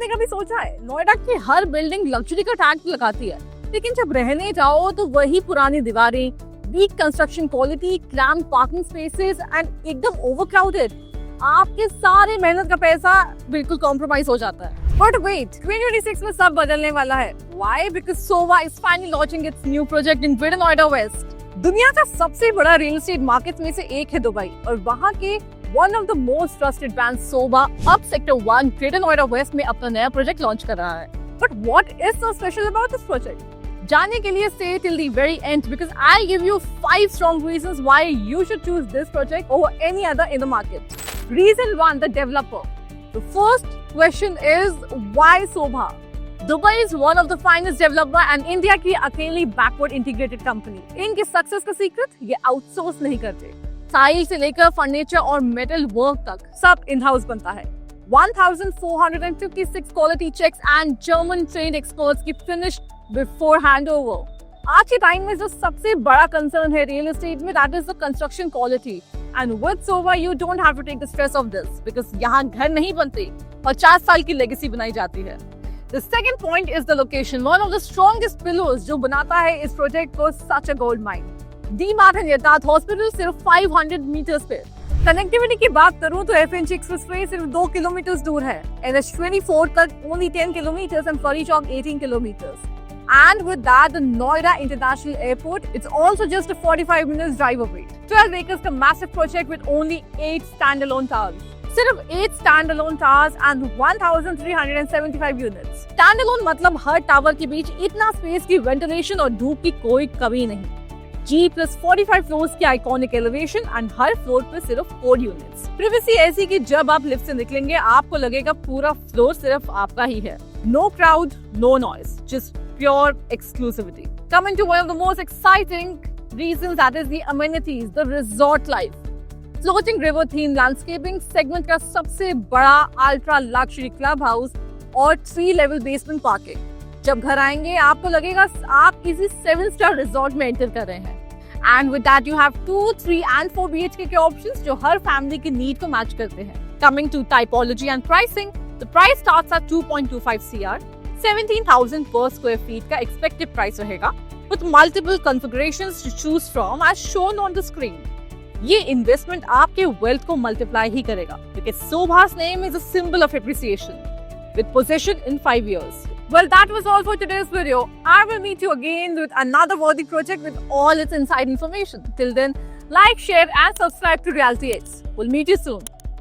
आपने कभी सोचा है नोएडा की हर बिल्डिंग लग्जरी का टैग लगाती है, लेकिन जब रहने जाओ तो वही पुरानी दीवारें, weak construction quality, cramped parking spaces and एकदम ओवरक्राउडेड, आपके सारे मेहनत का पैसा बिल्कुल कॉम्प्रोमाइज हो जाता है। But wait, 2026 में सब बदलने वाला है। Why? Because Sova is finally launching its new project in Greater Noida West. दुनिया का सबसे बड़ा रियल एस्टेट मार्केट में से एक है दुबई, और वहाँ के one of the most trusted brands Sova अब सेक्टर 1 Greater Noida West में अपना नया प्रोजेक्ट लॉन्च कर रहा है। But what is so special about this project? जानने के लिए stay till the very end because I'll give you 5 strong reasons why you should choose this project over any other in the market. Reason 1, the developer. The first question is why Sobha? Dubai is one of the finest developer and India की अकेली backward integrated company. इनके success का secret ये outsource नहीं करते। Tile से लेकर furniture और मेटल वर्क तक सब इन हाउस बनता है। 1456 quality checks and German trained experts की फिनिश बिफोर हैंडओवर। आज के टाइम में जो सबसे बड़ा कंसर्न है रियल एस्टेट में, that is the construction quality. And with Sova, you don't have to take the stress of this because यहाँ घर नहीं बनते, 50 साल की लेगेसी बनाई जाती है। The second point is the location, one of the strongest pillars जो बनाता है इस प्रोजेक्ट को such a gold mine. D Mart and Yatharth hospital सिर्फ 500 मीटर्स पे। कनेक्टिविटी की बात करूँ तो FNG एक्सप्रेसवे सिर्फ 2 किलोमीटर दूर है, NH24 तक only 10 kilometers and Furry Chowk 18 kilometers. And with that, the Noida International Airport, it's also just a 45 minutes drive away. 12 acres का massive project with only 8 standalone towers. सिर्फ 8 standalone towers and 1,375 units. Standalone मतलब हर tower के बीच इतना space की ventilation और धूप की कोई कमी नहीं। G+45 floors की iconic elevation and her floor पे सिर्फ 4 यूनिट्स। प्रिवेसी ऐसी कि जब आप लिफ्ट से निकलेंगे आपको लगेगा पूरा फ्लोर सिर्फ आपका ही है। No crowd, no noise, just pure exclusivity. Coming to one of the most exciting reasons, that is the amenities, the resort life. Floating river theme landscaping, segment का सबसे बड़ा ultra luxury club house और 3 level basement parking. जब घर आएंगे आपको लगेगा आप किसी 7-star resort में एंटर कर रहे हैं। And with that you have 2, 3 and 4 BHK के options जो हर फैमिली की नीड को मैच करते हैं। Coming to typology and pricing, the price starts at 2.25 CR, 17,000 per square feet का expected price रहेगा, with multiple configurations to choose from as shown on the screen. ये investment आपके wealth को multiply ही करेगा because Sobha's name is a symbol of appreciation with possession in 5 years. Well, that was all for today's video. I will meet you again with another worthy project with all its inside information. Till then, like, share and subscribe to Realty X. We'll meet you soon.